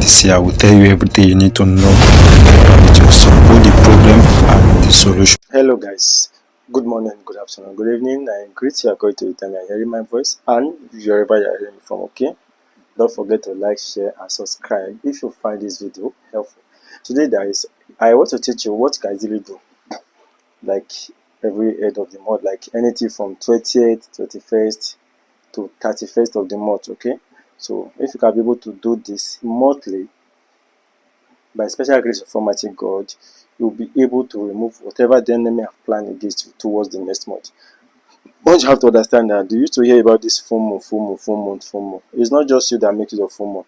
this year. I will tell you everything you need to know about it to solve both the problem and the solution. Hello guys, good morning, good afternoon, good evening. I am great you are going to the time you are hearing my voice and wherever you are hearing me from, okay? Don't forget to like, share and subscribe if you find this video helpful. Today guys, I want to teach you what you can easily do like every end of the month, like anything from 20th, 21st to 31st of the month, okay? So if you can be able to do this monthly by special grace of Almighty God, you'll be able to remove whatever the enemy have planned against you towards the next month. What you have to understand that you used to hear about this full moon. It's not just you that makes it a full moon.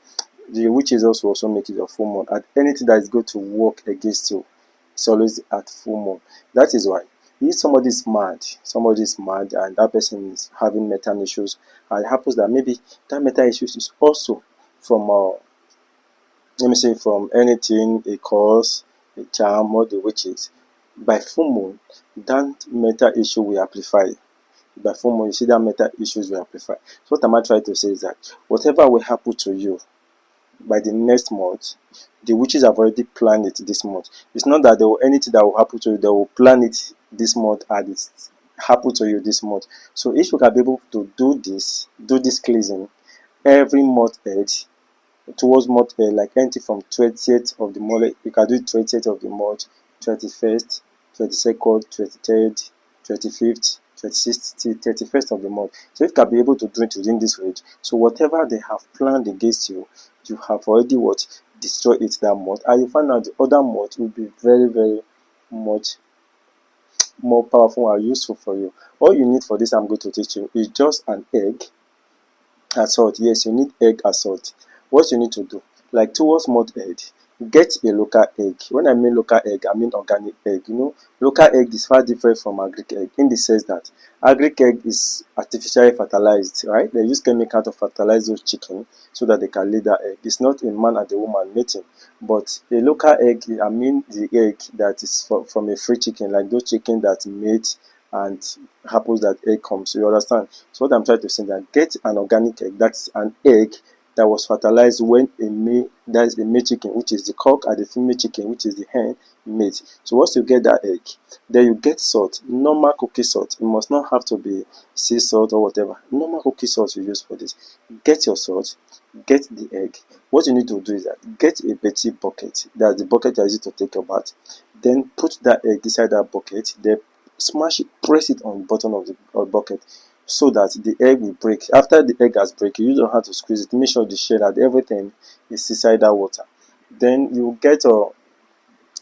The witches also make it a full moon. And anything that is going to work against you, it's always at full moon. That is why if somebody is mad, and that person is having mental issues, and it happens that maybe that mental issues is also from let me say from anything, a cause, a charm, or the witches. By full moon, that mental issue will amplify. By full moon, you see that mental issues will amplify. So what am I trying to say is that whatever will happen to you by the next month, the witches have already planned it this month. It's not that there will anything that will happen to you, they will plan it this month and it happen to you this month. So if you can be able to do this cleansing every month edge towards month like anything from 20th of the month, you can do it 20th of the month, 21st, 22nd, 23rd, 25th, 26th, 31st of the month. So if you can be able to do it within this range, so whatever they have planned against you, you have already destroyed it that month, and you find out the other month will be very, very much more powerful and useful for you. All you need for this I'm going to teach you is just an egg and salt. Yes, you need egg and salt. What you need to do, like towards month egg, get a local egg. When I mean local egg, I mean organic egg. Local egg is far different from agric egg in the sense that agric egg is artificially fertilized, right? They use chemical to fertilize those chicken so that they can lay that egg. It's not a man and a woman mating, but a local egg, I mean the egg that is from a free chicken, like those chicken that mate and happens that egg comes. You understand? So what I'm trying to say is that get an organic egg, that's an egg that was fertilized when that is a male chicken, which is the cock, and the female chicken, which is the hen, mate. So once you get that egg, then you get salt, normal cooking salt. It must not have to be sea salt or whatever. Normal cooking salt you use for this. Get your salt, get the egg. What you need to do is that get a dirty bucket. That's the bucket that is used to take your bath. Then put that egg inside that bucket. Then smash it, press it on the bottom of the bucket, so that the egg will break. After the egg has break, you use your hand to squeeze it. Make sure the shell and everything is inside that water. Then you get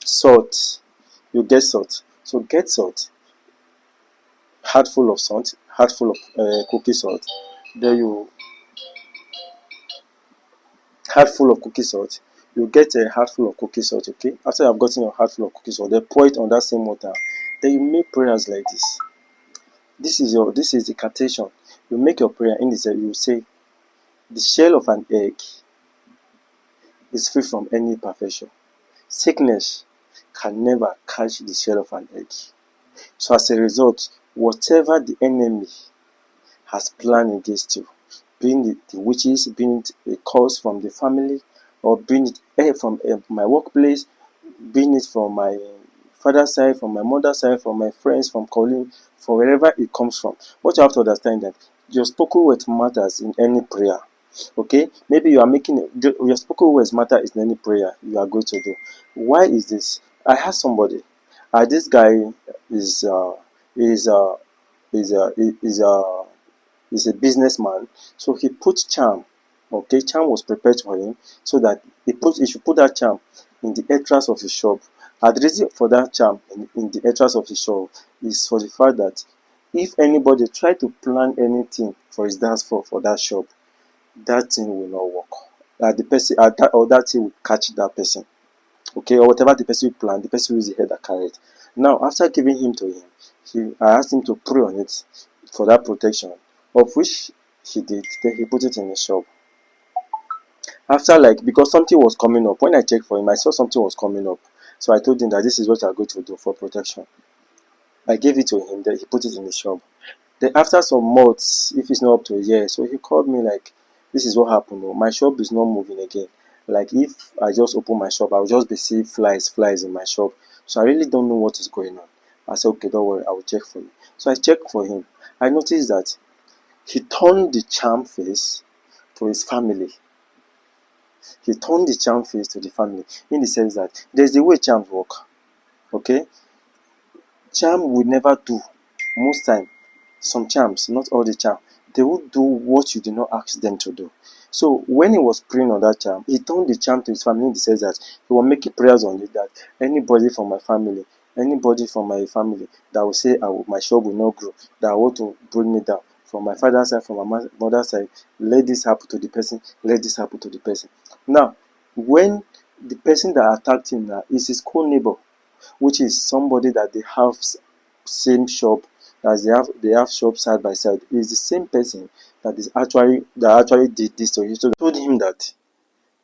salt. You get salt. So get salt. Heart full of salt. Heart full of cooking salt. Then you heart full of cooking salt. You get a heart full of cooking salt. Okay. After you have gotten your heart full of cooking salt, then pour it on that same water. Then you make prayers like this. This is the incantation. You make your prayer in this. You say, the shell of an egg is free from any imperfection. Sickness can never catch the shell of an egg. So as a result, whatever the enemy has planned against you, being the witches, being it a curse from the family, or being it from my workplace, being it from my father's side, from my mother's side, from my friends, from colleagues, from wherever it comes from. What you have to understand that your spoken word matters in any prayer. Okay, maybe you are making your spoken words matter in any prayer you are going to do. Why is this? I had somebody. This guy is is is is a businessman. So he put charm. Okay, charm was prepared for him so that he should put that charm in the entrance of his shop. And the reason for that charm in the entrance of his shop is for the fact that if anybody try to plan anything for his dance for that shop, that thing will not work. The person or that thing will catch that person. Okay, or whatever the person will plan, the person will use the head that carry it. Now, after giving him to him, I asked him to pray on it for that protection, of which he did. Then he put it in his shop. After because something was coming up. When I checked for him, I saw something was coming up. So I told him that this is what I'm going to do for protection. I gave it to him, then he put it in his shop. Then after some months, if it's not up to a year, so he called me like, this is what happened. My shop is not moving again. Like if I just open my shop, I'll just be seeing flies in my shop. So I really don't know what is going on. I said, okay, don't worry, I will check for you. So I checked for him. I noticed that he turned the charm face to his family. He turned the charm face to the family, in the sense that there's the way charms work. Okay? Charm will never do. Most time, some charms, not all the charm, they will do what you did not ask them to do. So when he was praying on that charm, he turned the charm to his family. He says that he was making prayers on it, that anybody from my family that will say my shop will not grow, that want to bring me down, from my father's side, from my mother's side, let this happen to the person, let this happen to the person. Now, when the person that attacked him now is his co-neighbor, which is somebody that they have same shop, as they have shop side by side, is the same person that actually did this to him. So they told him that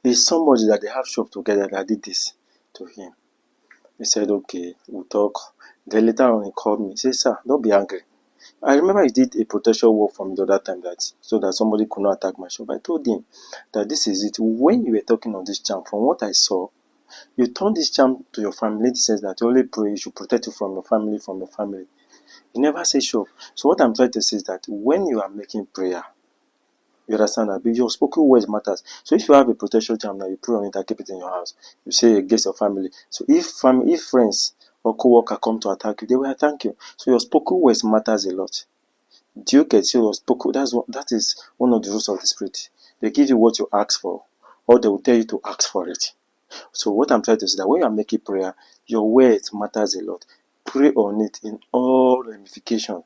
it's somebody that they have shop together that did this to him. He said, okay, we'll talk. Then later on he called me. He said, sir, don't be angry. I remember he did a protection work from the other time, that so that somebody could not attack my shop. I told him that this is it. When you were talking on this charm, from what I saw, you turn this charm to your family. It says that you only pray, you should protect you from your family, You never say sure. So what I'm trying to say is that when you are making prayer, you understand that your spoken words matters. So if you have a protection charm now, you pray on it and keep it in your house. You say against your family. So if friends or co-worker come to attack you, they will attack you. So your spoken words matters a lot. Do you get your spoken? That is one of the rules of the spirit. They give you what you ask for, or they will tell you to ask for it. So what I'm trying to say is that when you are making prayer, your words matters a lot. Pray on it in all ramifications.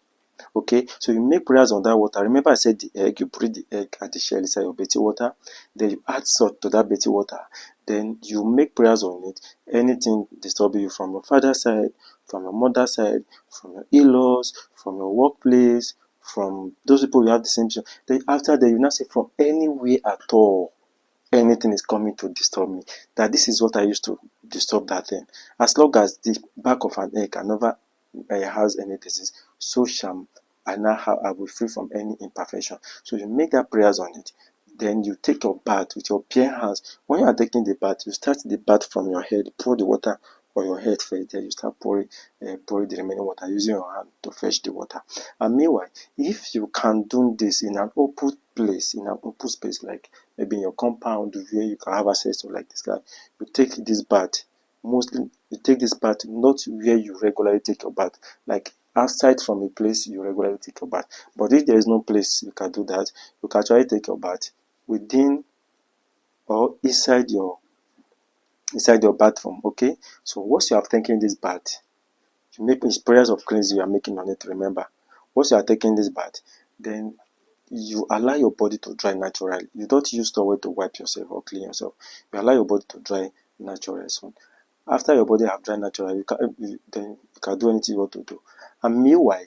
Okay, so you make prayers on that water. Remember I said the egg, you put the egg and the shell inside your Betty water, then you add salt to that Betty water, then you make prayers on it. Anything disturbing you from your father's side, from your mother's side, from your in-laws, from your workplace, from those people you have the same, then after that you now say from anywhere at all, anything is coming to disturb me, that this is what I used to disturb that thing. As long as the back of an egg can never has any disease, so shall I will free from any imperfection. So you make that prayers on it. Then you take your bath with your bare hands. When you are taking the bath, you start the bath from your head, pour the water on your head first, then you start pouring the remaining water using your hand to fetch the water. And meanwhile, if you can do this in an open place, in an open space, like maybe in your compound where you can have access to like this guy, you take this bath. Mostly you take this bath not where you regularly take your bath, like outside from a place you regularly take your bath. But if there is no place you can do that, you can actually take your bath within or inside your bathroom. Okay, so once you have taken this bath, you make these prayers of cleansing you are making on it. Remember, once you are taking this bath, then you allow your body to dry naturally. You don't use towel to wipe yourself or clean yourself. You allow your body to dry naturally. So after your body have dried naturally, then you can do anything you want to do. And meanwhile,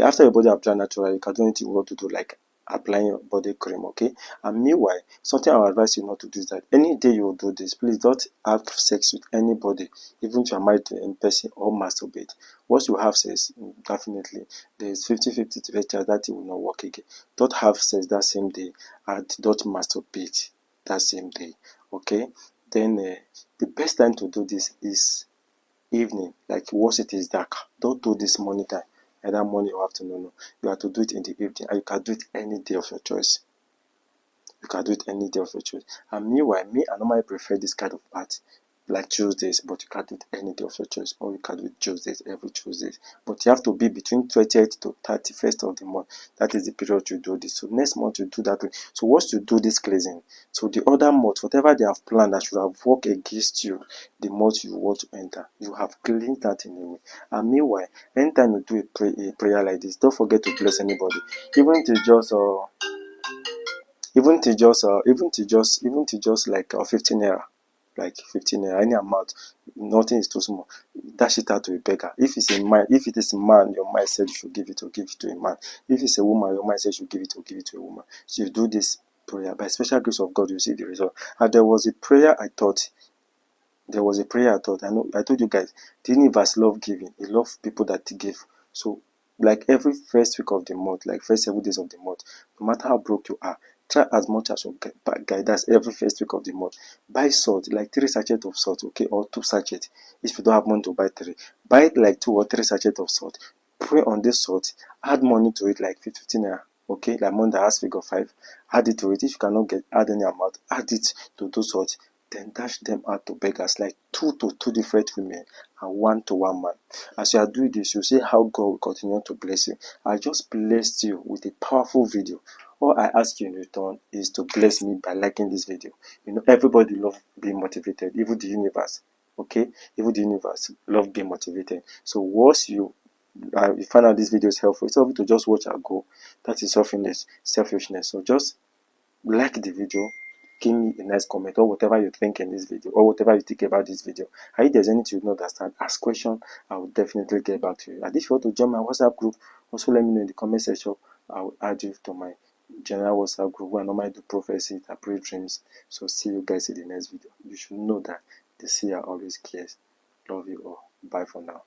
after your body have dried naturally, you can do anything you want to do, like applying your body cream. Okay. And meanwhile, something I would advise you not to do is that any day you will do this, please don't have sex with anybody, even if you are married to a person, or masturbate. Once you have sex, definitely there is 50-50 to the chance that it will not work again. Don't have sex that same day, and don't masturbate that same day. Okay. Then the best time to do this is evening, like once it is dark. Don't do this morning time, either morning or afternoon. No. You have to do it in the evening, and you can do it any day of your choice. You can do it any day of your choice. And meanwhile, I normally prefer this kind of part, like Tuesdays, but you can do it any day of your choice, or you can do it Tuesdays, every Tuesdays. But you have to be between 20th to 31st of the month. That is the period you do this. So next month you do that way. So once you do this cleansing, so the other month, whatever they have planned that should have worked against you, the month you want to enter, you have cleaned that in a way. And meanwhile, anytime you do a prayer like this, don't forget to bless anybody, even to just even to just like 15 naira, like 15 naira, any amount, nothing is too small. Dash it out to a beggar. If it is a man, your mind said you should give it, or give it to a man. If it's a woman, your mind said you should give it, or give it to a woman. So you do this prayer, by special grace of God, you see the result. And there was a prayer I thought. I know I told you guys, the universe love giving. It love people that give. So like every first week of the month, like first 7 days of the month, no matter how broke you are, try as much as you guy. That's every first week of the month. Buy salt, like 3 sachets of salt, okay, or 2 sachets. If you don't have money to buy 3, buy like 2 or 3 sachets of salt. Pray on this salt, add money to it, like 15 naira, okay, like money that has figure 5. Add it to it. If you cannot add any amount, add it to those salt. Then dash them out to beggars, like 2 to 2 different women and 1 to 1 man. As you are doing this, you see how God will continue to bless you. I just blessed you with a powerful video. All I ask you in return is to bless me by liking this video. You know, everybody loves being motivated, even the universe. Okay, even the universe love being motivated. So once you find out this video is helpful, it's helpful to just watch and go. That is selfishness. So just like the video, give me a nice comment or whatever you think in this video, or whatever you think about this video. And if there's anything you don't understand, ask question. I will definitely get back to you. And if you want to join my WhatsApp group, also let me know in the comment section. I will add you to my general WhatsApp group where I normally do prophecy, interpret dreams. So see you guys in the next video. You should know that the seer always cares. Love you all. Bye for now.